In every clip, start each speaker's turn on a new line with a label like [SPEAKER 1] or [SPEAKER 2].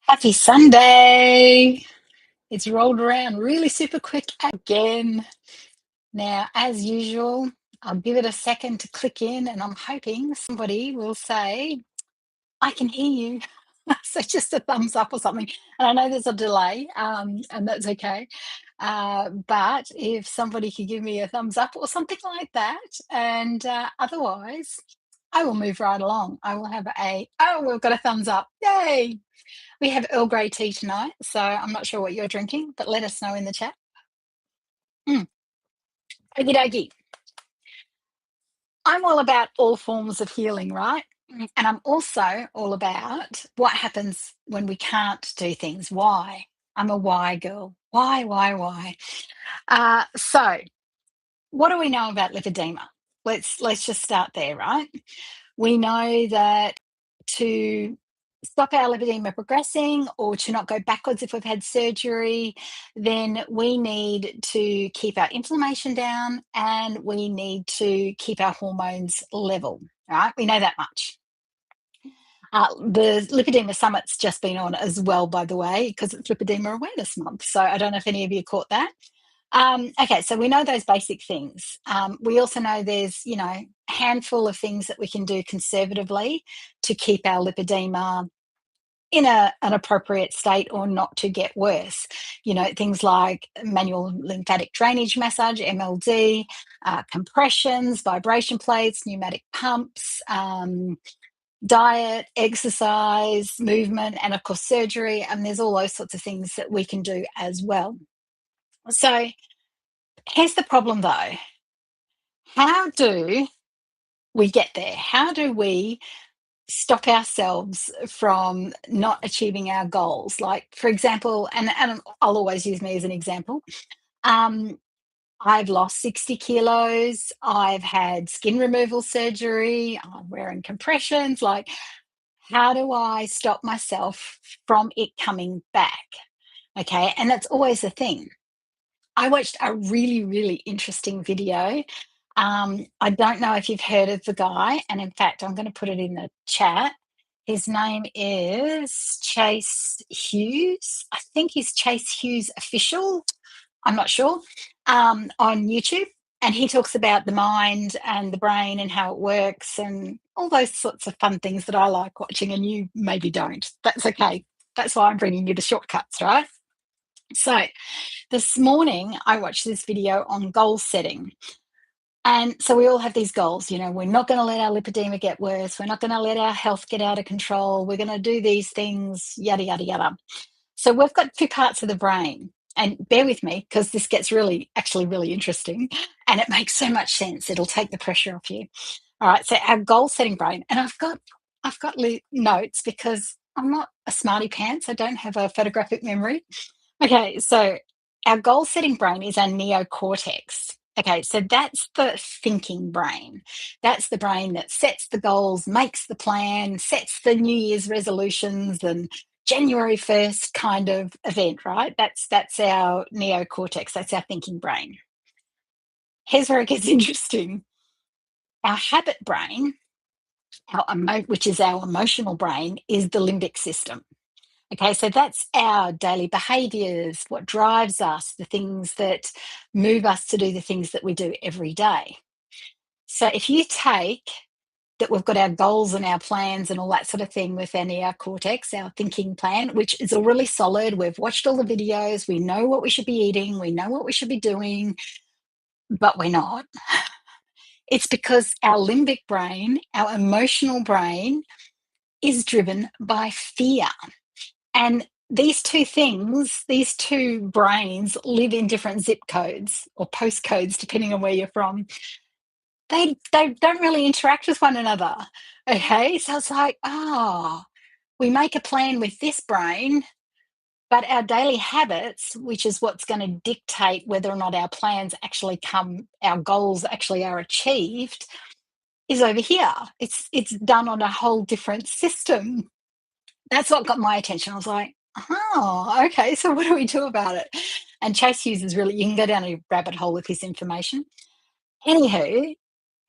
[SPEAKER 1] Happy Sunday. It's rolled around really super quick again. Now, as usual, I'll give it a second to click in, and I'm hoping somebody will say, I can hear you. So just a thumbs up or something. And I know there's a delay, and that's okay. But if somebody could give me a thumbs up or something like that, and otherwise, I will move right along. I will have we've got a thumbs up. Yay. We have Earl Grey tea tonight, so I'm not sure what you're drinking, but let us know in the chat. Mm, okie dokie. I'm all about all forms of healing, right? And I'm also all about what happens when we can't do things. Why? I'm a why girl. Why? So, what do we know about lipedema? Let's just start there, right? We know that to stop our lipedema progressing or to not go backwards if we've had surgery, then we need to keep our inflammation down and we need to keep our hormones level, right? We know that much. The Lipedema Summit's just been on as well, by the way, because it's Lipedema Awareness Month. So I don't know if any of you caught that. Okay, so we know those basic things. We also know there's, a handful of things that we can do conservatively to keep our lipedema in an appropriate state or not to get worse. Things like manual lymphatic drainage massage, MLD, compressions, vibration plates, pneumatic pumps, diet, exercise, movement, and of course, surgery. And there's all those sorts of things that we can do as well. So, here's the problem though. How do we get there? How do we stop ourselves from not achieving our goals? Like, for example, and I'll always use me as an example. Um, I've lost 60 kilos. I've had skin removal surgery. I'm wearing compressions. Like, how do I stop myself from it coming back? Okay. And that's always the thing. I watched a really, really interesting video. I don't know if you've heard of the guy, and in fact, I'm going to put it in the chat. His name is Chase Hughes. I think he's Chase Hughes Official. I'm not sure. On YouTube. And he talks about the mind and the brain and how it works and all those sorts of fun things that I like watching, and you maybe don't. That's okay. That's why I'm bringing you the shortcuts, right? So, this morning, I watched this video on goal setting. And so we all have these goals. We're not going to let our lipedema get worse. We're not going to let our health get out of control. We're going to do these things, yada, yada, yada. So we've got two parts of the brain. And bear with me because this gets actually really interesting. And it makes so much sense. It'll take the pressure off you. All right. So our goal setting brain, and I've got notes because I'm not a smarty pants. I don't have a photographic memory. Okay, so our goal setting brain is our neocortex. Okay, so that's the thinking brain. That's the brain that sets the goals, makes the plan, sets the New Year's resolutions and January 1st kind of event, right? That's our neocortex. That's our thinking brain. Here's where it gets interesting. Our habit brain, which is our emotional brain, is the limbic system. Okay, so that's our daily behaviors, what drives us, the things that move us to do the things that we do every day. So if you take that we've got our goals and our plans and all that sort of thing within our cortex, our thinking plan, which is all really solid. We've watched all the videos, we know what we should be eating, we know what we should be doing, but we're not. It's because our limbic brain, our emotional brain, is driven by fear. And these two things, these two brains live in different zip codes or postcodes, depending on where you're from. They don't really interact with one another. Okay. So it's like, we make a plan with this brain, but our daily habits, which is what's going to dictate whether or not our plans actually our goals actually are achieved, is over here. It's done on a whole different system. That's what got my attention. I was like, okay, so what do we do about it? And Chase Hughes is really, you can go down a rabbit hole with his information. Anywho,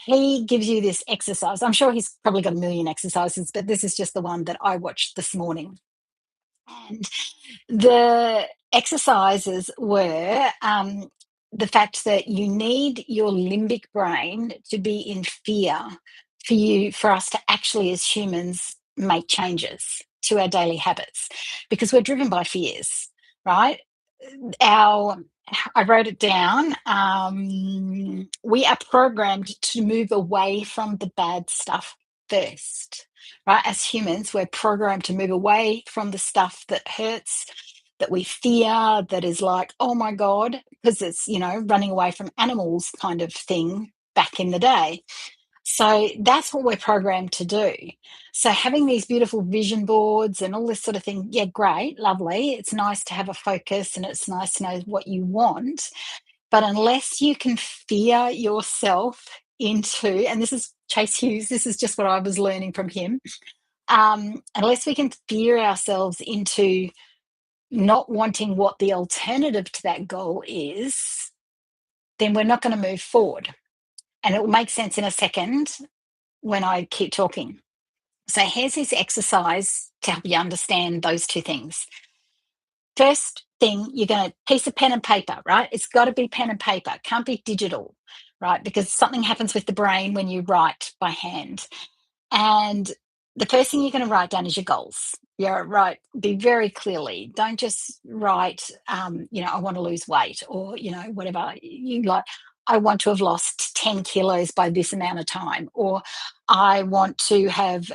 [SPEAKER 1] he gives you this exercise. I'm sure he's probably got a million exercises, but this is just the one that I watched this morning. And the exercises were the fact that you need your limbic brain to be in fear for us to actually, as humans, make changes to our daily habits because we're driven by fears, right? our I wrote it down. We are programmed to move away from the bad stuff first, right? As humans, we're programmed to move away from the stuff that hurts, that we fear, that is like, oh my God, because it's, running away from animals kind of thing back in the day. So that's what we're programmed to do. So having these beautiful vision boards and all this sort of thing, yeah, great, lovely. It's nice to have a focus and it's nice to know what you want. But unless you can fear yourself into, and this is Chase Hughes, this is just what I was learning from him. Unless we can fear ourselves into not wanting what the alternative to that goal is, then we're not going to move forward. And it will make sense in a second when I keep talking. So here's this exercise to help you understand those two things. First thing, you're going to piece of pen and paper, right? It's got to be pen and paper. It can't be digital, right? Because something happens with the brain when you write by hand. And the first thing you're going to write down is your goals. Yeah, right. Be very clearly. Don't just write, I want to lose weight or, whatever you like. I want to have lost 10 kilos by this amount of time, or I want to have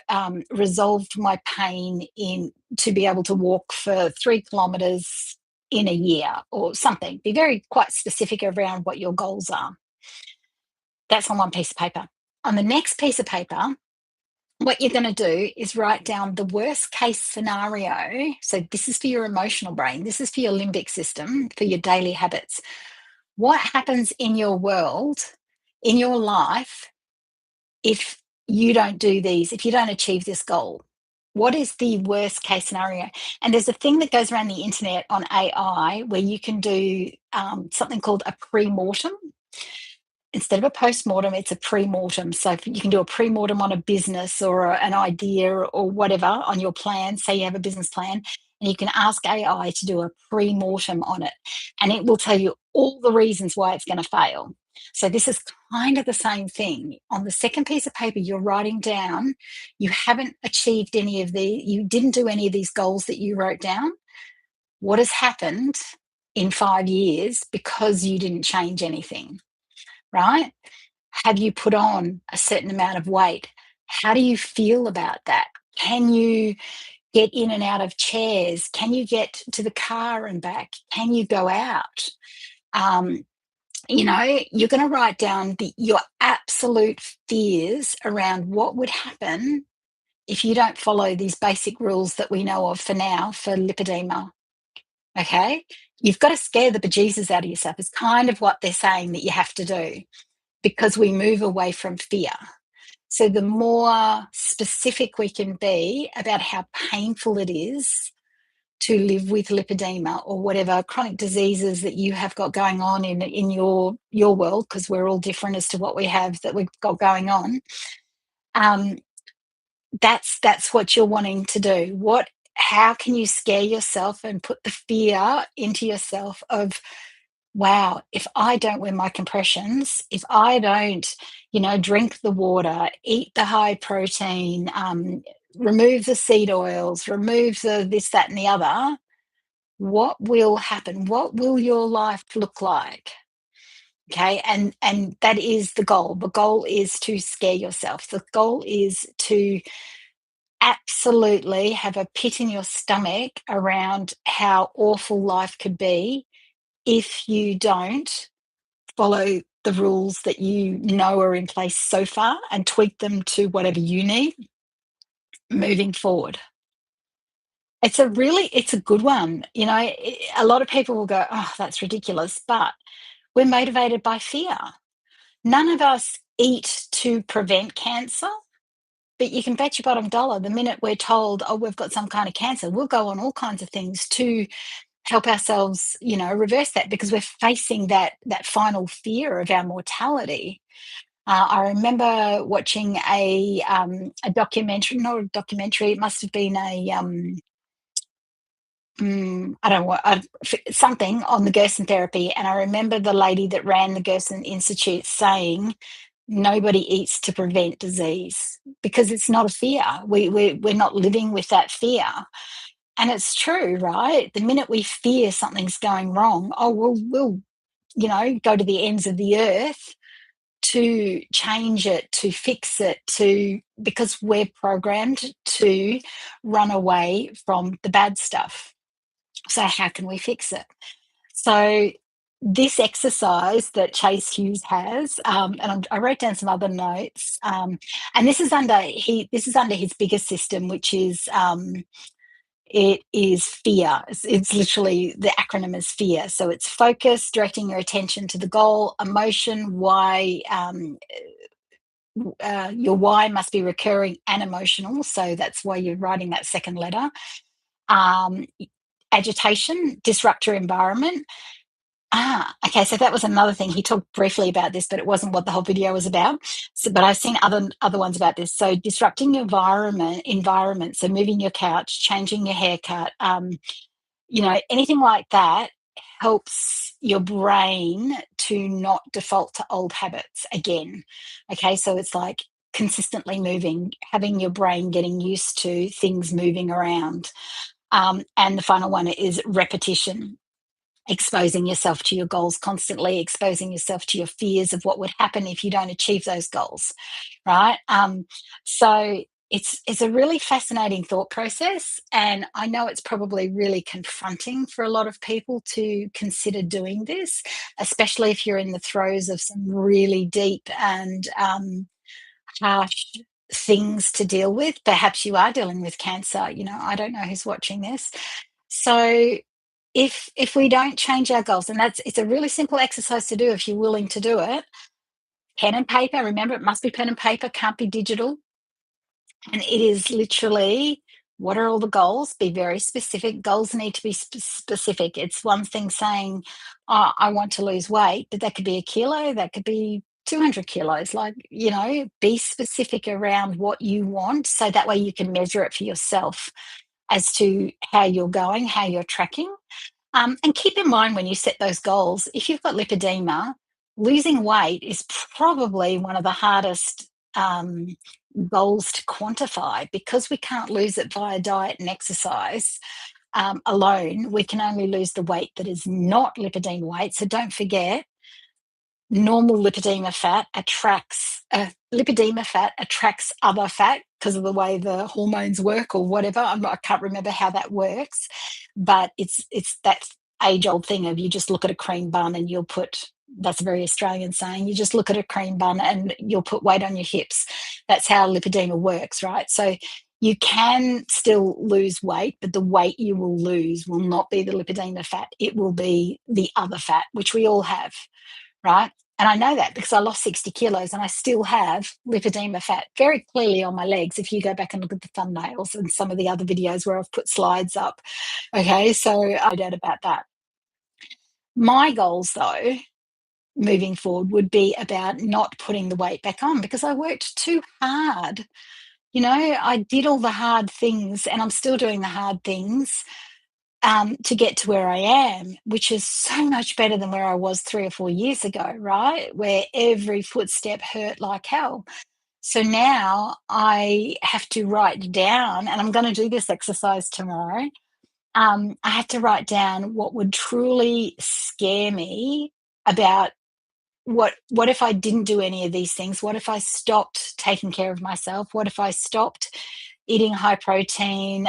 [SPEAKER 1] resolved my pain in to be able to walk for 3 kilometers in a year or something. Be very quite specific around what your goals are. That's on one piece of paper. On the next piece of paper, what you're going to do is write down the worst case scenario. So, this is for your emotional brain, this is for your limbic system, for your daily habits. What happens in your world, in your life, if you don't do these, if you don't achieve this goal? What is the worst case scenario? And there's a thing that goes around the internet on AI where you can do something called a pre-mortem. Instead of a post-mortem, it's a pre-mortem. So if you can do a pre-mortem on a business or an idea or whatever on your plan. Say you have a business plan, and you can ask AI to do a pre-mortem on it, and it will tell you all the reasons why it's going to fail. So this is kind of the same thing. On the second piece of paper, you're writing down you haven't achieved you didn't do any of these goals that you wrote down. What has happened in 5 years because you didn't change anything? Right? Have you put on a certain amount of weight? How do you feel about that? Can you get in and out of chairs? Can you get to the car and back? Can you go out? Um, you're going to write down your absolute fears around what would happen if you don't follow these basic rules that we know of for now for lipedema. Okay? You've got to scare the bejesus out of yourself. It's kind of what they're saying that you have to do, because we move away from fear. So the more specific we can be about how painful it is to live with lipedema or whatever chronic diseases that you have got going on in your world, because we're all different as to what we have that we've got going on. That's what you're wanting to do. How can you scare yourself and put the fear into yourself of, wow, if I don't wear my compressions, if I don't, drink the water, eat the high protein, remove the seed oils, remove the this, that, and the other, what will happen? What will your life look like? Okay. And that is the goal. The goal is to scare yourself. The goal is to absolutely have a pit in your stomach around how awful life could be if you don't follow the rules that you know are in place so far and tweak them to whatever you need moving forward. It's a good one. A lot of people will go, oh, that's ridiculous, but we're motivated by fear. None of us eat to prevent cancer, but you can bet your bottom dollar the minute we're told, oh, we've got some kind of cancer, we'll go on all kinds of things to help ourselves, reverse that, because we're facing that final fear of our mortality. I remember watching a documentary, not a documentary, it must have been I don't want something on the Gerson therapy, and I remember the lady that ran the Gerson Institute saying, "Nobody eats to prevent disease because it's not a fear. We're not living with that fear." And it's true, right? The minute we fear something's going wrong, oh, we'll go to the ends of the earth to change it, to fix it, to because we're programmed to run away from the bad stuff. So how can we fix it? So this exercise that Chase Hughes has, I wrote down some other notes, and this is under his biggest system, which is it is fear. It's literally the acronym is fear. So it's focus, directing your attention to the goal, emotion, why. Your why must be recurring and emotional. So that's why you're writing that second letter. Um, Agitation, disrupt your environment. Okay. So that was another thing. He talked briefly about this, but it wasn't what the whole video was about. So, but I've seen other ones about this. So disrupting your environment. So moving your couch, changing your haircut, anything like that helps your brain to not default to old habits again. Okay, so it's like consistently moving, having your brain getting used to things moving around. And the final one is repetition, exposing yourself to your goals constantly, exposing yourself to your fears of what would happen if you don't achieve those goals, right? So it's a really fascinating thought process, and I know it's probably really confronting for a lot of people to consider doing this, especially if you're in the throes of some really deep and harsh things to deal with. Perhaps you are dealing with cancer. I don't know who's watching this. So if we don't change our goals, and it's a really simple exercise to do if you're willing to do it. Pen and paper, remember, it must be pen and paper, can't be digital. And it is literally, what are all the goals? Be very specific. Goals need to be specific. It's one thing saying, oh, I want to lose weight, but that could be a kilo, that could be 200 kilos. Like, be specific around what you want so that way you can measure it for yourself as to how you're going, how you're tracking. And keep in mind when you set those goals, if you've got lipedema, losing weight is probably one of the hardest goals to quantify because we can't lose it via diet and exercise alone. We can only lose the weight that is not lipedema weight. So don't forget, normal lipedema fat attracts other fat because of the way the hormones work or whatever. I can't remember how that works, but it's that age old thing of you just look at a cream bun and you'll put, that's a very Australian saying, you just look at a cream bun and you'll put weight on your hips. That's how lipedema works, right? So you can still lose weight, but the weight you will lose will not be the lipedema fat. It will be the other fat, which we all have, right? And I know that because I lost 60 kilos and I still have lipedema fat very clearly on my legs. If you go back and look at the thumbnails and some of the other videos where I've put slides up. Okay, so I doubt about that. My goals, though, moving forward would be about not putting the weight back on because I worked too hard. I did all the hard things and I'm still doing the hard things to get to where I am, which is so much better than where I was 3 or 4 years ago, right? Where every footstep hurt like hell. So now I have to write down, and I'm going to do this exercise tomorrow. I have to write down what would truly scare me about what if I didn't do any of these things? What if I stopped taking care of myself? What if I stopped eating high protein?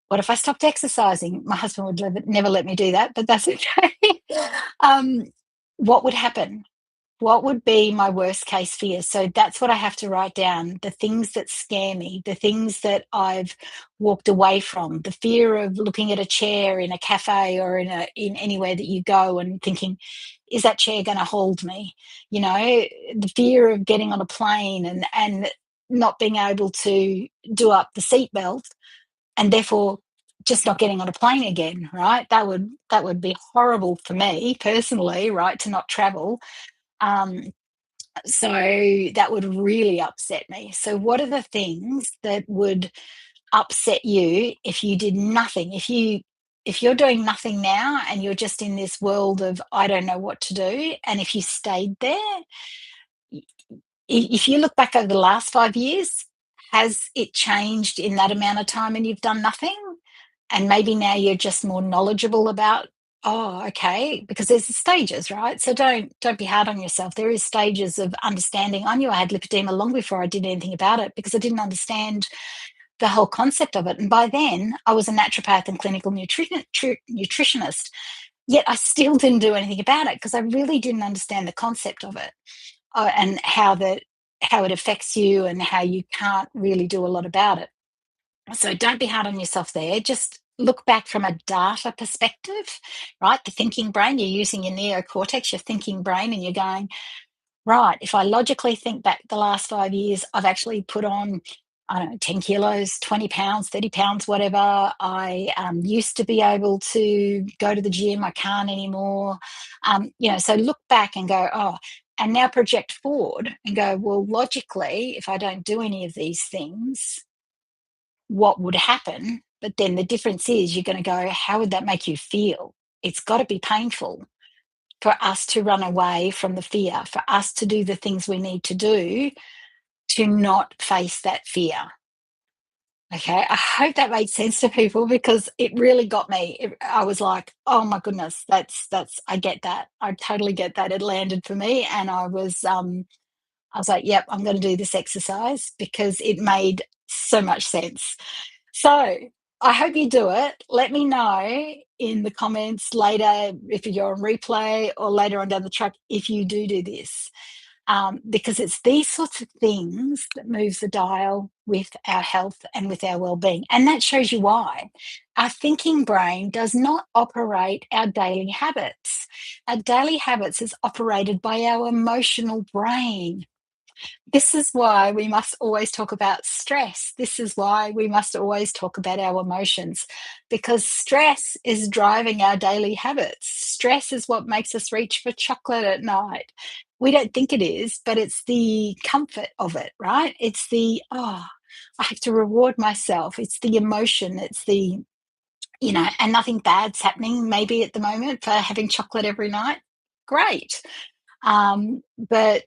[SPEAKER 1] What if I stopped exercising? My husband would never let me do that, but that's okay. um, what would happen? What would be my worst case fear? So that's what I have to write down, the things that scare me, the things that I've walked away from, the fear of looking at a chair in a cafe or in anywhere that you go and thinking, is that chair going to hold me? The fear of getting on a plane and not being able to do up the seatbelt and therefore just not getting on a plane again, right? That would be horrible for me personally, right, to not travel. Um, so that would really upset me. So what are the things that would upset you if you did nothing? If you if you're doing nothing now and you're just in this world of, I don't know what to do, and if you stayed there, if you look back over the last 5 years, has it changed in that amount of time and you've done nothing? And maybe now you're just more knowledgeable about, oh, okay, because there's the stages, right? So don't be hard on yourself. There is stages of understanding. I knew I had lipedema long before I did anything about it because I didn't understand the whole concept of it. And by then, I was a naturopath and clinical nutritionist. Yet I still didn't do anything about it because I really didn't understand the concept of it, and how it affects you and how you can't really do a lot about it. So don't be hard on yourself there. Just look back from a data perspective, right? The thinking brain, you're using your neocortex, your thinking brain, and you're going, right, if I logically think back the last 5 years, I've actually put on, I don't know, 10 kilos, 20 pounds, 30 pounds, whatever. I used to be able to go to the gym. I can't anymore. So look back and go, oh, and now project forward and go, well, logically, if I don't do any of these things, what would happen? But then the difference is you're going to go, how would that make you feel? It's got to be painful for us to run away from the fear, for us to do the things we need to do to not face that fear. Okay, I hope that made sense to people because it really got me. I was like, "Oh my goodness, that's I get that. I totally get that." It landed for me, and I was like, "Yep, I'm going to do this exercise because it made so much sense." So I hope you do it. Let me know in the comments later if you're on replay or later on down the track if you do this, because it's these sorts of things that moves the dial with our health and with our well-being, and that shows you why. Our thinking brain does not operate our daily habits. Our daily habits is operated by our emotional brain. This is why we must always talk about stress. This is why we must always talk about our emotions, because stress is driving our daily habits. Stress is what makes us reach for chocolate at night. We don't think it is, but it's the comfort of it, right? It's the, oh, I have to reward myself. It's the emotion. It's the, and nothing bad's happening maybe at the moment for having chocolate every night. Great. But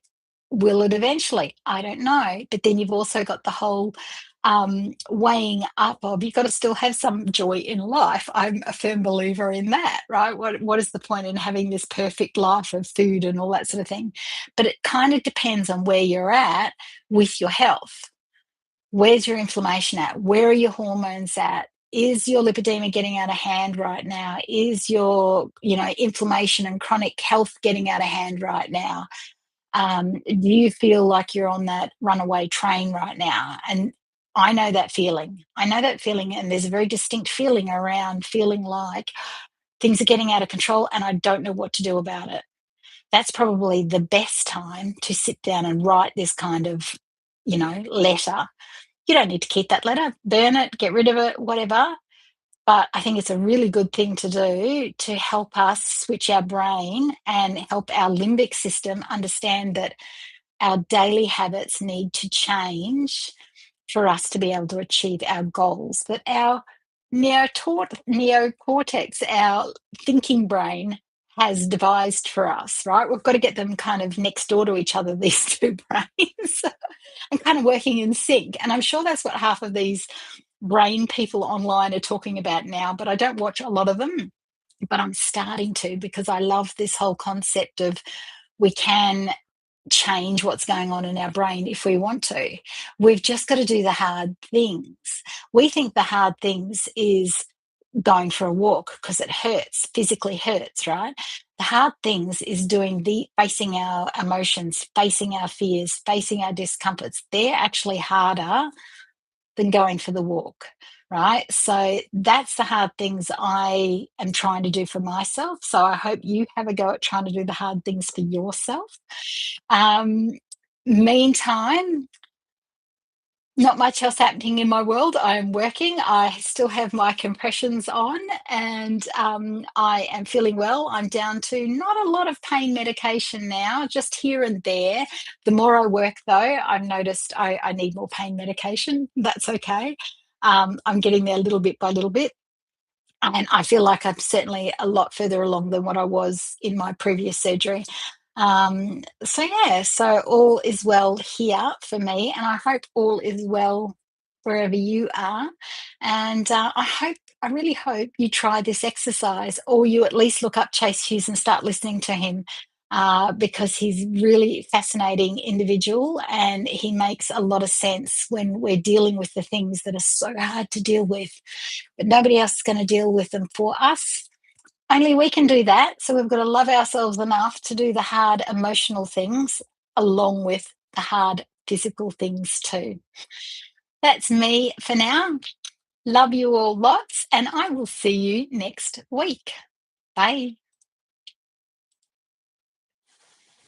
[SPEAKER 1] will it eventually? I don't know. But then you've also got the whole weighing up of you've got to still have some joy in life. I'm a firm believer in that, right? What is the point in having this perfect life of food and all that sort of thing? But it kind of depends on where you're at with your health. Where's your inflammation at? Where are your hormones at? Is your lipedema getting out of hand right now? Is your, inflammation and chronic health getting out of hand right now? Do you feel like you're on that runaway train right now? And I know that feeling. I know that feeling, and there's a very distinct feeling around feeling like things are getting out of control and I don't know what to do about it. That's probably the best time to sit down and write this kind of, letter. You don't need to keep that letter, burn it, get rid of it, whatever. But I think it's a really good thing to do to help us switch our brain and help our limbic system understand that our daily habits need to change for us to be able to achieve our goals. That our neocortex, our thinking brain, has devised for us, right? We've got to get them kind of next door to each other, these two brains, and kind of working in sync. And I'm sure that's what half of these brain people online are talking about now, but I don't watch a lot of them. But I'm starting to because I love this whole concept of we can change what's going on in our brain if we want to. We've just got to do the hard things. We think the hard things is going for a walk because it hurts, physically hurts, right? The hard things is doing the facing our emotions, facing our fears, facing our discomforts. They're actually harder than going for the walk, right? So that's the hard things I am trying to do for myself. So I hope you have a go at trying to do the hard things for yourself. Um, Meantime, not much else happening in my world. I am working. I still have my compressions on, and I am feeling well. I'm down to not a lot of pain medication now, just here and there. The more I work, though, I've noticed I need more pain medication. That's okay. I'm getting there little bit by little bit. And I feel like I'm certainly a lot further along than what I was in my previous surgery. So yeah, so all is well here for me, and I hope all is well wherever you are. And I really hope you try this exercise, or you at least look up Chase Hughes and start listening to him. Because he's really fascinating individual, and he makes a lot of sense when we're dealing with the things that are so hard to deal with, but nobody else is going to deal with them for us. Only we can do that. So we've got to love ourselves enough to do the hard emotional things along with the hard physical things too. That's me for now. Love you all lots, and I will see you next week. Bye.